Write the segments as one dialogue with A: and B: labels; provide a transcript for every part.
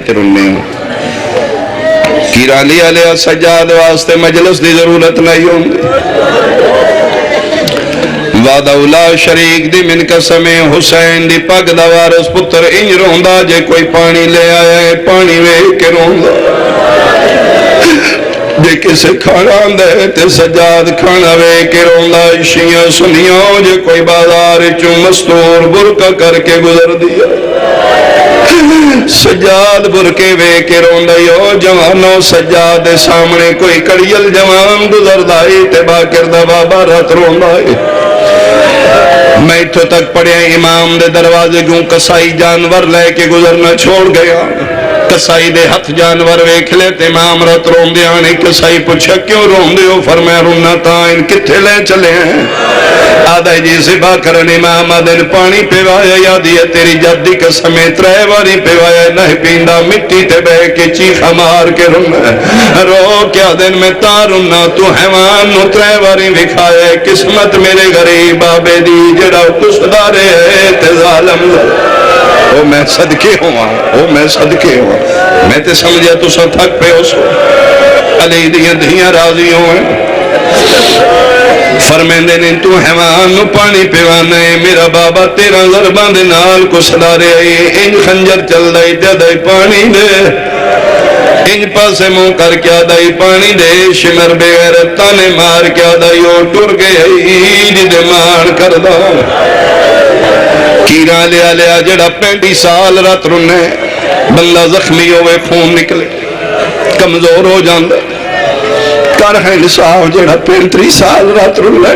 A: تے رننے ہوں کیرانی علیہ سجاد واسطے مجلس دی ضرورت نہیں ہوں وعدہ اولا شریک دی من قسم حسین دی پگ دا وارث پتر انج روندا جے کوئی پانی لے آیا ہے پانی ویکھ کے روندا جے کسے کھانا دے تے سجاد کھانا ویکھ کے روندا شیعہ سنیاں جے کوئی بازار چوں مستور برقع کر کے گزر دیا سجاد برکے وے کے روندائیو جوانوں سجاد دے سامنے کوئی کڑیل جوان گزر دائی تے باکر دا بابا رات روندائی میں تو تک پڑھیا امام دے دروازے گوں کسائی جانور لے کے گزرنا چھوڑ گیا کسائی دے ہتھ جانور ویکھ لے تے امام رات روندے آنے کسائی پوچھا کیوں روندے ہو فرمایا رونا تھا ان کتھے لے چلے ہیں آدھا جی سبا کرن امام آدھن پانی پیوایا یادی ہے تیری جدی قسمیں ترے واری پیوایا نہیں پیندہ مٹی تے بے کے چیخا مار کے رنا رو کیا دن میں تارنا تو حیوان نو ترے واری بکھایا قسمت میرے غریب آبے دی جڑا کس دارے ہے تے ظالم وہ میں صدقے ہوا میں تے سمجھا تو سا تھک پہ ہو سو علی دیاں دھیاں راضی ہوئے فرمیندے نے تو حیوان نو پانی پیوانا ہے میرا بابا تیرا ضربان دے نال کو سلارے آئی انج خنجر چل دائی دائی پانی دے انج پاسے موں کر کیا دائی پانی دے شمر بغیر تانے مار کیا دائی او ٹر گئی جدے مان کر دا کیرا لیا لیا جڑا 35 سال رات رنے بندہ زخمی ہوئے خون نکلے کمزور ہو جاندے کر ہے نصاب جڑا 35 سال رات رنے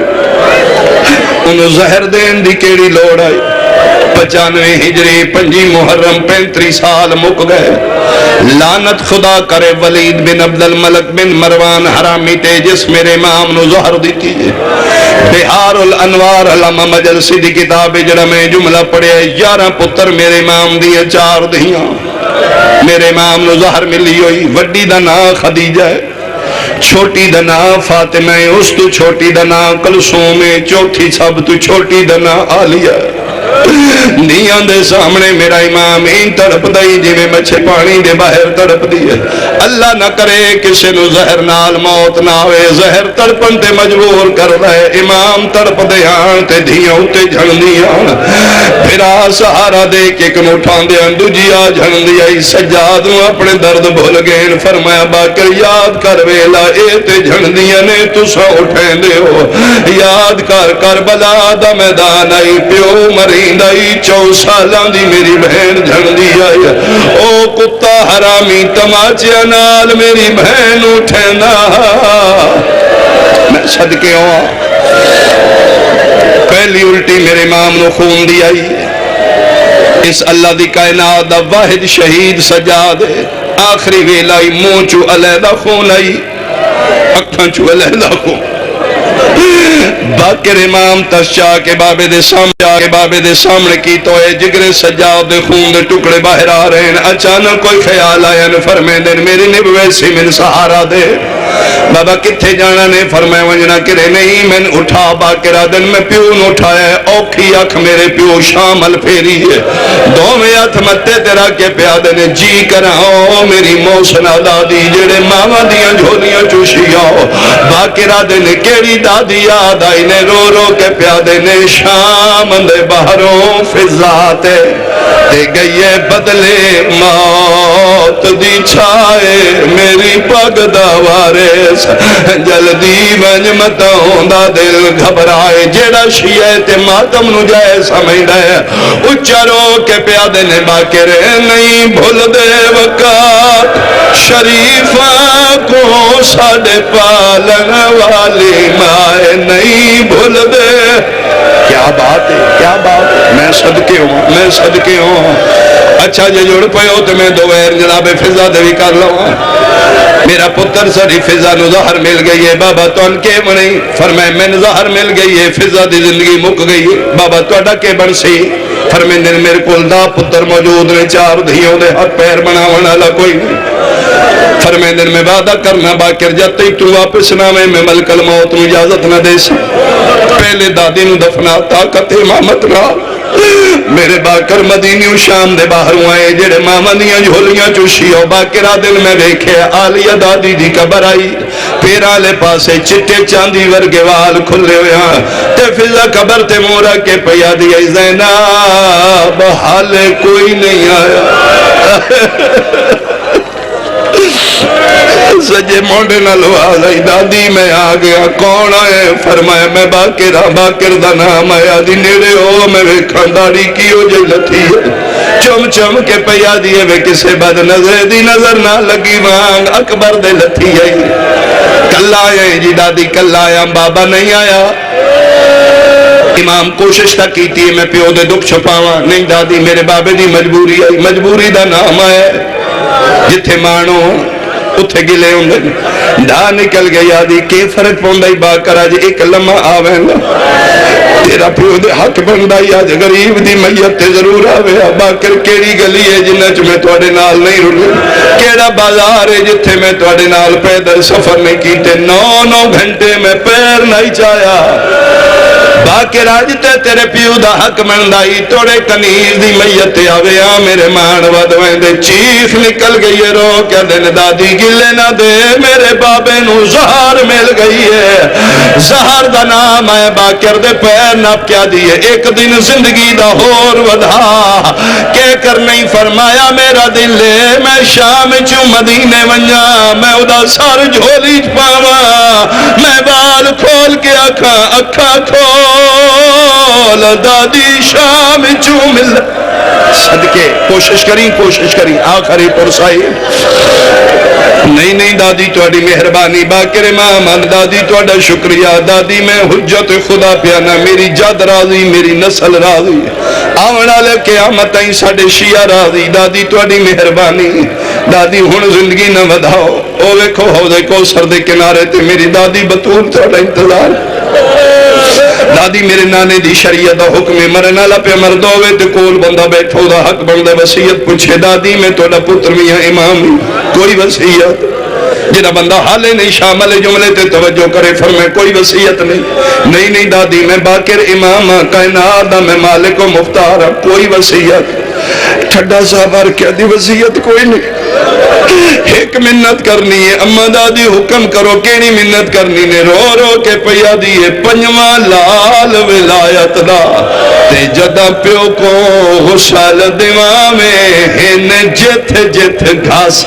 A: انہوں زہر دین دی کیڑی لوڑ آئی 95 ہجری 5 محرم 35 سال مک گئے لعنت خدا کرے ولید بن عبد الملک بن مروان حرامی تے جس میرے امام نو زہر دیتی ہے بہار الانوار علامہ مجلسی دی کتاب جڑا میں جملہ پڑھے 11 پتر میرے امام دیئے 4 دھیاں میرے امام نو زہر ملی ہوئی وڈی دا نا خدیجہ ہے چھوٹی دنا فاطمہ اس تو چھوٹی دنا کلثوم چوتھی سب تو چھوٹی دنا آلیہ نیاں دے سامنے میرا امام این تڑپ دائی جی میں مچھے پانی دے باہر تڑپ دیئے اللہ نہ کرے کسی نو زہر نال موت نہ ہوئے زہر تڑپن تے مجبور کر رہے امام تڑپ دے آن تے دھیاں تے جھن دیاں پھر سہارا دے کے کن اٹھان دے اندو جیا جھن دیا سجاد نو اپنے درد بھول گئے فرمایا باکر یاد کر ویلا اے تے جھن دیا نے تو سا اٹھیں دے ہو یاد کر کربلا دا میدان آئی پیو مرین دائی 4 سالان دی میری بہن جھن دی آئی او کتا حرامی تماچے نال میری بہن اٹھنا میں صدقے ہوں پہلی الٹی میرے امام نو خون دی آئی اس اللہ دی کائنات دا واحد شہید سجاد ہے آخری ویلائی منہ چو علیدہ خون آئی اکھاں چو علیدہ خون باکر امام تشچا کے بابے دے سامنے کی تو اے جگرے سجاد دے خون دے ٹکڑے باہر آ رہے ہیں اچانک کوئی خیال آیا نے فرمائے دن میری نبوے سے من سہارا دے بابا کتھے جانا نے فرمائے ونجنا کرے نہیں میں اٹھا باکرہ دن میں پیو نے اٹھایا ہے اوکھی اکھ میرے پیو شامل پھیری ہے دو میں ہاتھ متے تیرا کے پیادے نے جی کراؤ میری موسنا دادی جڑے ماما دیاں جھولیاں چوشی آؤ باکرہ دن کیڑی دادی یاد آئی نے رو رو کے پیادے نے شام دے باہروں فضاتے دے گئیے بدلے موت دی چھائے میری پگ دوارس جلدی ونج متوں دا دل گھبرائے جیڑا شیعہ تے ماتم نو جائے سمجھ دے اچھرو کے پیادے نے باکرے نہیں بھول دے وقت شریفہ کو ساڑے پالن والی مائے نہیں بھول دے کیا بات ہے میں صدقے ہوں اچھا جے جوڑ پہ ہو تو میں دویر جناب فضا دے بھی کر لوں میرا پتر سری فضا نو ظہر مل گئی ہے بابا تو ان کے منی فرمائے میں ظہر مل گئی ہے فضا دی زندگی مک گئی ہے بابا تو اڈا کے بن سی فرمائے دن میرے کل دا پتر موجود نے 4 دھیوں دے ہاتھ پیر بناونا والا کوئی نہیں فرمائے دن میں وعدہ کرنا باکر جب تک تو واپس نہ میں ملک الموت میں اجازت نہ دے سی پہلے دادی نو دفنا طاقت امامت نہ میرے باکر مدینیوں شام دے باہروں آئے جڑے ماما دیاں جھولیاں چوشی ہو باکرہ دن میں دیکھے آلیہ دادی دی قبر آئی پیرا لے پاسے چٹے چاندی ورگے وال کھلے ہوئے ہیں تے فضا قبر تے مورا کے پیا دیا زینب حال کوئی نہیں آیا سجے موڑے نہ لواز آئی دادی میں آگیا کون آئے فرمایا میں باکر ہاں باکر دا نام آیا دی نیڑے ہو میں ویکھاں داڑھی کی ہو جائے لتھی ہے چم چم کے پیا دیئے وے کسے بد نظر دی نظر نہ لگی وانگ اکبر دے لتھی ہے کل آئے جی دادی کل آیا بابا نہیں آیا امام کوشش تھا کیتی ہے میں پیو دے دکھ چھپاواں نہیں دادی میرے بابے دی مجبوری آئی مجبوری دا نام آئے جتھے مانو اتھے گلے ہوں دا نکل گئی آدھی کی فرق پوندائی باکر آج ایک لمحہ آویں گا تیرا پیو دے حق بندائی آج غریب دی میت تے ضرور آوے باکر کیڑی گلی ہے جنہ چ میں توڑے نال نہیں رولے کیڑا بازار ہے جتھے میں توڑے نال پیدل سفر نہیں کیتے 9 گھنٹے میں پیر نہیں چایا باکر آج تے تیرے پیو دا حق مندائی توڑے کنیز دی میت آوے میرے مان ودویں دے چیخ نکل گئی رو کیا دن دادی گلے نہ دے میرے بابے نو زہار مل گئی ہے زہار دا نام ہے باکر دے پیر نپ کیا دیئے ایک دن زندگی دا ہور ودھا کہہ کر نہیں فرمایا میرا دل لے میں شام چوں مدینے ونجا میں ادا سار جھولی پاوا میں بال کھول کے اکھا کھول دادی شام چوں مل صدقے کوشش کریں آخری پرسائی نہیں دادی توڑی مہربانی باکر امام دادی توڑا شکریہ دادی میں حجت خدا پیانا میری جد راضی میری نسل راضی آوڑا لے قیامتیں ساڑے شیعہ راضی دادی توڑی مہربانی دادی ہن زندگی نہ ودھاؤ او ویکھو ہو دے کو سر دے کنارے تے میری دادی بطول توڑا انتظار دادی میرے نانے دی شریعت دا حکم مرنا لپے مردوے تے کول بندہ بیٹھو دا حق بندہ وسیعت پوچھے دادی میں توڑا پتر میاں امام کوئی وسیعت جنہ بندہ حالے نہیں شامل جملے تے توجہ کرے فرمائے کوئی وسیعت نہیں دادی میں باکر امام کائنات دا میں مالک و مختار کوئی وسیعت ٹھڈا صاحب کیا دی وسیعت کوئی نہیں ایک منت کرنی ہے اما دادی حکم کرو کیڑی منت کرنی نے رو کے پیا دیئے پنجواں لال ولایت دا تے جدا پیو کو غسل دیواں میں ہن جت گھاس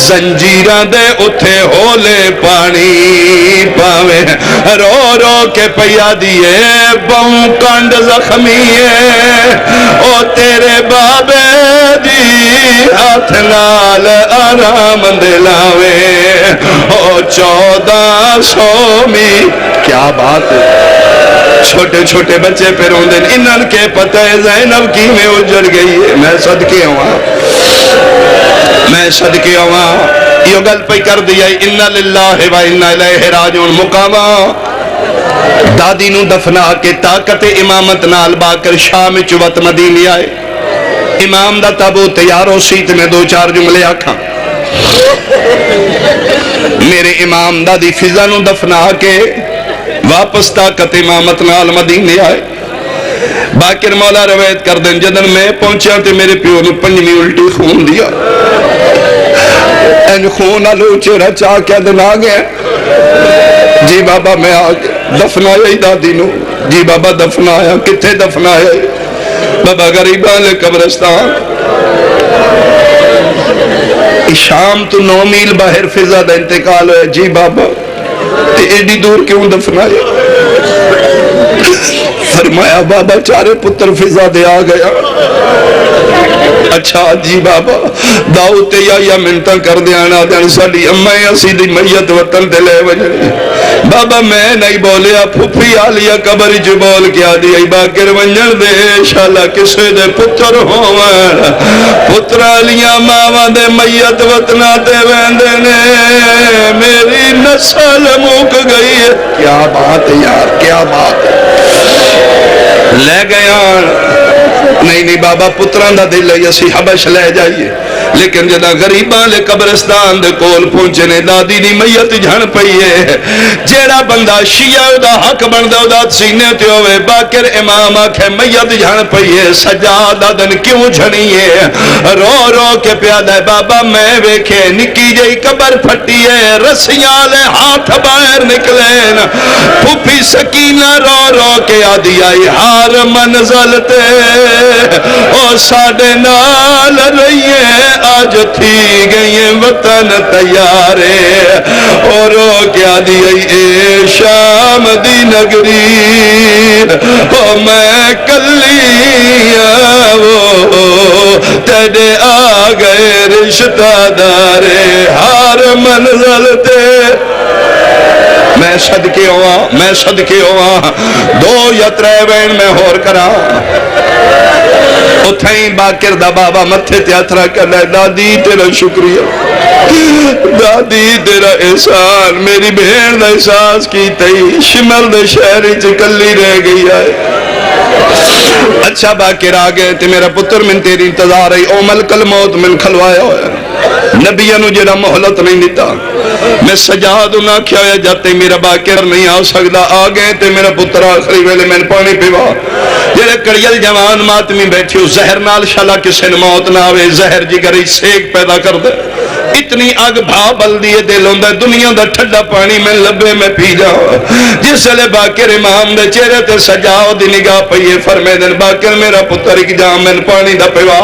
A: زنجیران دے اتھے ہولے پانی پاوے رو کے پیا دیئے بہوں کنڈ زخمیے او تیرے بابے دی ہاتھ نال آرام دلاوے او 1400 میں کیا بات ہے چھوٹے چھوٹے بچے پہ روندن انہن کے پتہ زینب کی میں اجڑ گئی ہے میں صدقے ہوا یہ گل پہ کر دیا اِنَّا لِلَّهِ وَإِنَّا إِلَيْهِ راجعون مقامہ دادی نو دفنا کے طاقت امامت نال باکر شام چوت مدینی آئے امام دا تابو تیارو سیت میں 2-4 جملے آکھاں میرے امام دادی فضا نو دفنا کے واپس طاقت امامت نال مدینی آئے باکر مولا روایت کر دیں جدن میں پہنچا تے میرے پیو نے 5ویں الٹی خون دیا این خون آلو چیرہ چاہ کیا دن آگئے جی بابا میں آگئے دفنایا ہی دادی نو جی بابا دفنایا کتھے دفنایا بابا غریبان لے قبرستان شام تو 9 میل باہر فضا دا انتقال ہوئے جی بابا تے ایڈی دور کیوں دفنایا فرمایا بابا چارے پتر فضا دے آ گیا اچھا جی بابا داؤتے یا منتہ کر دیانا دین ساڑی امائے اسی دی میت وطن دے لے وجہ بابا میں نہیں بولیا پھوپی آلیا قبری جو بول کیا دیا باکر ونجر دے شالا کسے دے پتر ہوئے پتر آلیا ماما دے میت وطنہ دے ویندے میری نسل موک گئی ہے کیا بات ہے یار کیا بات ہے لے گیا نہیں بابا پتران دا دل ہے اسی حبش لے جائیے لیکن جدا غریباں لے قبرستان دے کول پہنچے نے دادی دی میت جھن پئی ہے جیڑا بندہ شیعہ دا حق بندا او دا سینے تے ہوے باقر امام آکھے میت جھن پئی ہے سجاد دن کیوں جھنی ہے رو رو کے پیادا بابا میں ویکھے نکی جئی قبر پھٹی ہے رسیاں لے ہاتھ باہر نکلین پھوپھی سکینہ رو رو کے آدھی آئی ہار منزل تے او ساڑے نال رہیے آج تھی گئی وطن تیارے اور رو کیا دی اے شام دی نگری او میں کلی وہ تیرے آگئے رشتہ دارے ہار منزل تے میں صدقے ہوا دو یا ترے وین میں ہور کرا اتھائیں باقر دا بابا متھے تیاترہ کر لے دادی تیرا شکریہ دادی تیرا احسان میری بہن دا احساس کی تئی شمل دا شہری چکلی رہ گئی آئے اچھا باقر آگئے تے میرا پتر من تیری انتظار ہے او ملک الموت من کھلوایا ہویا نبیانو جڑا محلت نہیں دیتا میں سجاد نہ کیا ہویا جاتے میرا باقر نہیں آ سکتا آگئے تے میرا پتر آخری ویلے میں پانی پیوا جڑے کڑیل جوان ماتمی بیٹھی ہو زہر نال شالا کسی نے موت نہ آوے زہر جگری سیک پیدا کر دے اتنی آگ بھا بل دیئے دل ہوندہ دنیا دا ٹھڈا پانی میں لبے میں پی جاؤ جس لئے باقر امام دے چہرے تے سجاؤ دی نگاہ پئیے فرمے دن باقر میرا پتر ایک جام میں پانی دا پیوا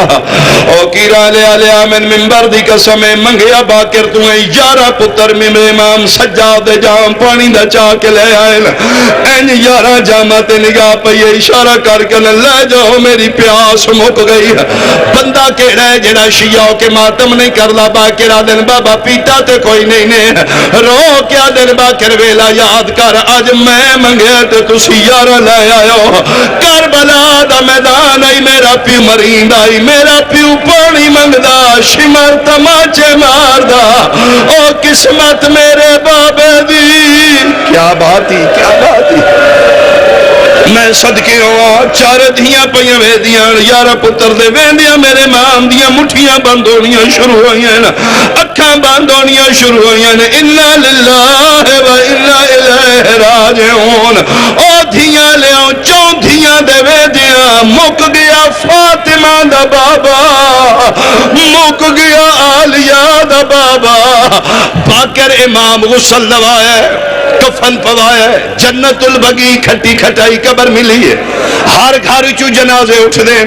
A: او کیرا لیا لیا من منبر دی قسمیں منگیا باقر تمہیں یارہ پتر میرے امام سجاؤ دے جام پانی دا چاہ کے لے آئے این یارہ جامت نگاہ پئیے اشارہ کر کے لے جاؤ میری پیاس مک گئی بندہ کہہ رہے جڑا شیعہ کے ماتم نہیں کرلا باقر دن بابا پیتا تے کوئی نہیں نے رو کیا دن باقر ویلا یاد کر آج میں منگے تے تسی یارہ لے آئو کربلا دا میدان آئی میرا پیو مرین آئی میرا پیو پانی منگدا شمر تماچے ماردا او قسمت میرے بابے دی کیا بات ہی میں صدقے ہوا چار دھیاں پہیاں ویدیاں یارہ پتر دے ویندیاں میرے مام دیاں مٹھیاں بندونیاں شروع ہوئیاں اکھاں بندونیاں شروع ہوئیاں اِنَّا لِلَّهِ وَإِنَّا إِلَيْهِ رَاجِعُونَ او دھیاں لے آؤں چون دھیاں دے ویدیاں مک گیا فاطمہ دا بابا مک گیا آلیہ دا بابا باقر امام غسل لوائے کفن پوایا ہے جنت البگی کھٹی کھٹائی قبر ملی ہے ہر گھر چو جنازے اٹھ دیں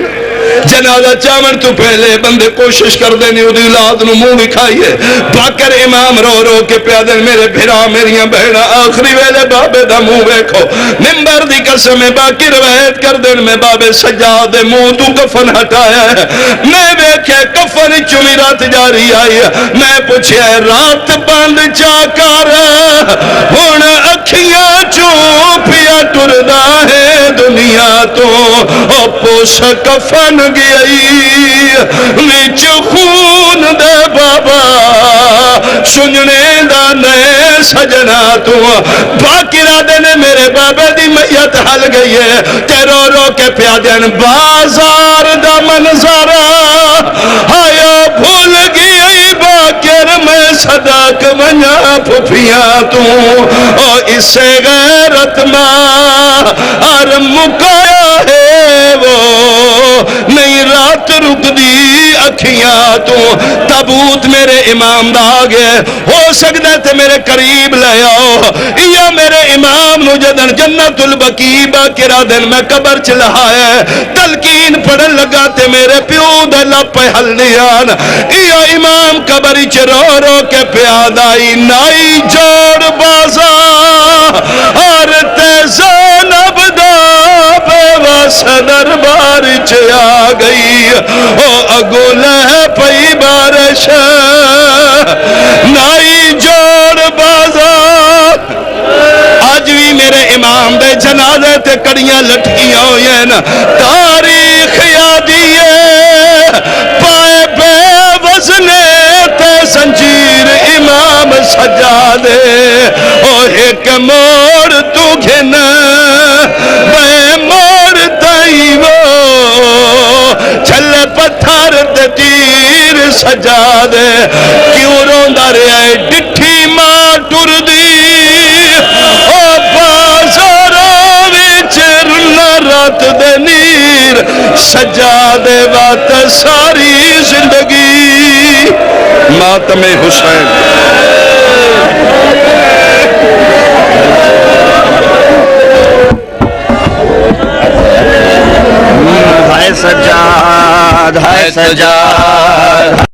A: جنازہ چاون تو پہلے بندے کوشش کر دیں او دی اولاد نو منہ دکھائیے باقر امام رو رو کے پیادن میرے بھرا میریاں بہنا آخری ویلے بابے دا منہ بیکھو منبر دی قسم باقی روایت کر دیں میں بابے سجاد منہ تو کفن ہٹایا ہے میں بیکھے کفن چومی رات جاری آئی میں پوچھے رات بند چاکار ہون اکھیاں چوپیا ٹردہ ہے دنیا تو او پوش کفن گئی وچ خون دے بابا سنجنے دا نئے سجنا تو باقی رادے نے میرے بابے دی میت حل گئی ہے تیرو رو کے پیادین بازار دا منظرہ آیا بھول گئی باقر میں صدق منیا پھپیاں تو او اسے غیرت ماں اور مکایا ہے وہ نہیں رات رک دی اکھیاں تو تابوت میرے امام دا آگے ہو سکتا تے میرے قریب لے آؤ یا میرے امام نو جدن جنت البقیع باقرہ دن میں قبر چلہا ہے تلقین پڑھن لگا تے میرے پیو دے لپے حل دیان یا امام قبری چرو رو کے پیادائی نائی جوڑ بازا اور تیزانب دا صدر بارچ آ گئی او اگو لہ پئی بارش نائی جوڑ بازار آج بھی میرے امام دے جنازے تے کڑیاں لٹکیاں ہوئیں تاریخ یادی ہے پائے بے وزنے تے سنجیر امام سجا دے او ایک موڑ تو گھن بے موڑ چھلے پتھر تے تیر سجادے کیوں روندا رہیا ہے ڈٹھی ماں ٹر دی او بازاراں وچ رنا رات دے نیر سجادے وات ساری زندگی ماتم حسین
B: ہے سجاد ہے سجاد